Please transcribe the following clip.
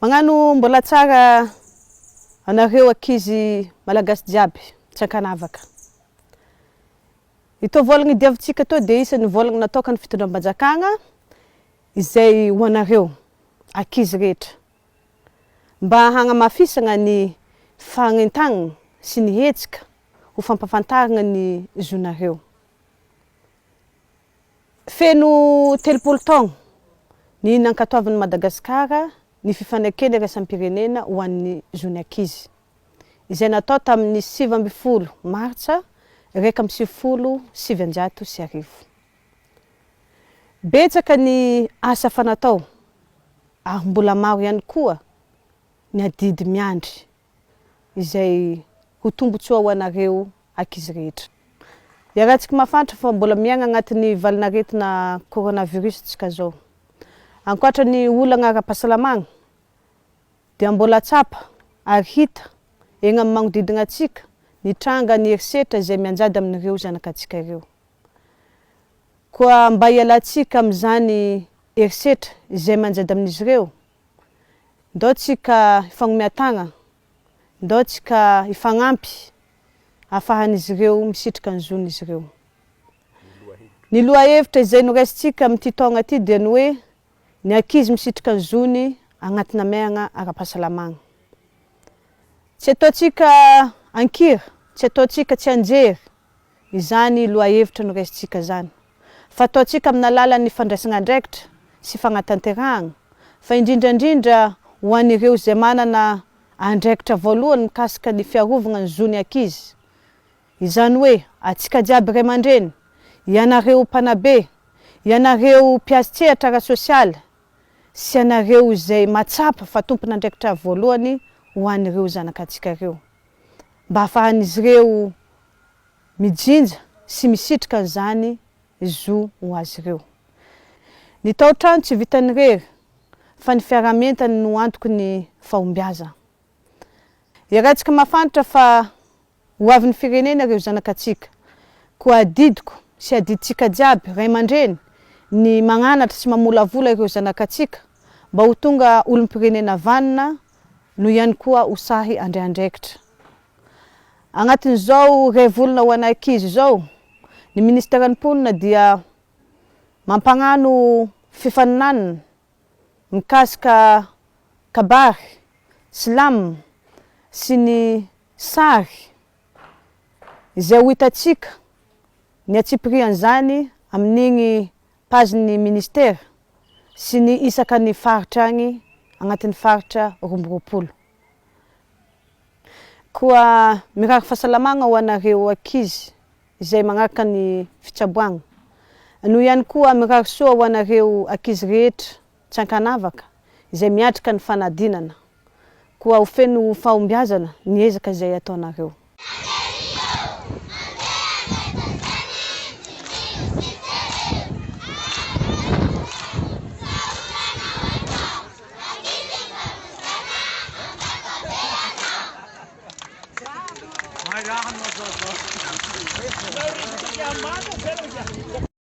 Magnano mbola tsara anareo ankizy malagasy jiaby tsy ankanavaka. Ito volagna diavintsika to dia isan'ny volagna natokana fitondram-panjakana izay ho anareo ankizy rehetra mba hagnamafisana ny fagnentagnana sy ny hetsika ho fampafantarana ny zonareo. Feno telopolo taogno ny nankatoavan'i Madagasikara ny fifanakena iraisam-pirenena ho an'ny zony ankizy. Izay natao tamin'ny 20 Martsa 1970. Betsaka ny asa fanatao ary mbola maro ihany koa ny adidy miandry izay ho tombotsoa ho anareo ankizy rehetra. Iarahantsika mafantatra fa mbola miaigna agnatin'ny valinaretina coronavirus tsika zao. Ankoatra ny olana ara-pahasalamagna dia mbola tsapa ary hita eny amin'ny magnodidina antsika ny tranga ny herisetra izay mianjady amin'ireo zanak'antsika ireo. Koa mba hialantsika amin'izany herisetra izay manjady amin'izy ireo, ndao tsika hifanomian-tagna, ndao tsika hifagnampy ahafahan'izy ireo misitrika ny zon'izy ireo. Ny lohahevitra izay noraisintsika amin'ity taogna ity dia ny hoe ny ankizy misitrika ny zony agnatina maigna ara-pahasalamagna. Tsy ataontsika ankira, tsy ataontsika tsy anjery, izany lohahevitra noraisintsika zany. Fa ataontsika amin'ny alalan'ny fandraisana andraikitra sy fagnatanterahana, fa indrindrandrindra ho an'ireo izay manana andraikitra voalohany mikasika ny fiarovana ny zony ankizy. Izany hoe antsika jiaby ray aman-dreny, ianareo mpanabe, ianareo mpiasa sehatra ara-sosialy, sy ianareo izay matsapa fa tompona andraikitra voalohany ho an'ireo zanak'antsika ireo. Mba ahafahan'izy ireo mijinja sy misitrika an'izany zo ho azy ireo. Ny tao-trano tsy vitan'ny rery fa ny fiaraha-mientana no antoky ny fahombiaza. Iarahantsika mafantatra fa ho avin'ny firenena ireo zanak'antsika, koa adidiko sy adiditsika jiaby ray aman-dreny ny magnanatra sy mamolavola ireo zanak'antsika mba ho tonga olom-pirenena vanina no ihany koa ho sahy andray andraikitra. Agnatin'izao ray volana ho anay ankizy zao, ny ministeran'ny mponina dia mampagnano fifaninanana mikasika kabary, slam sy ny sary izay ho hitantsika ny atsipirian'izany amin'igny pazin'ny ministera sy ny isaka ny faritra agny agnatin'ny faritra 20. Koa mirary fahasalamagna ho anareo ankizy izay magnaraka ny fitsaboagna. No ihany koa mirary soa ho anareo ankizy rehetra tsy ankanavaka izay miatrika ny fanadinana. Koa ho feno fahombiazana ny ezaka izay ataonareo.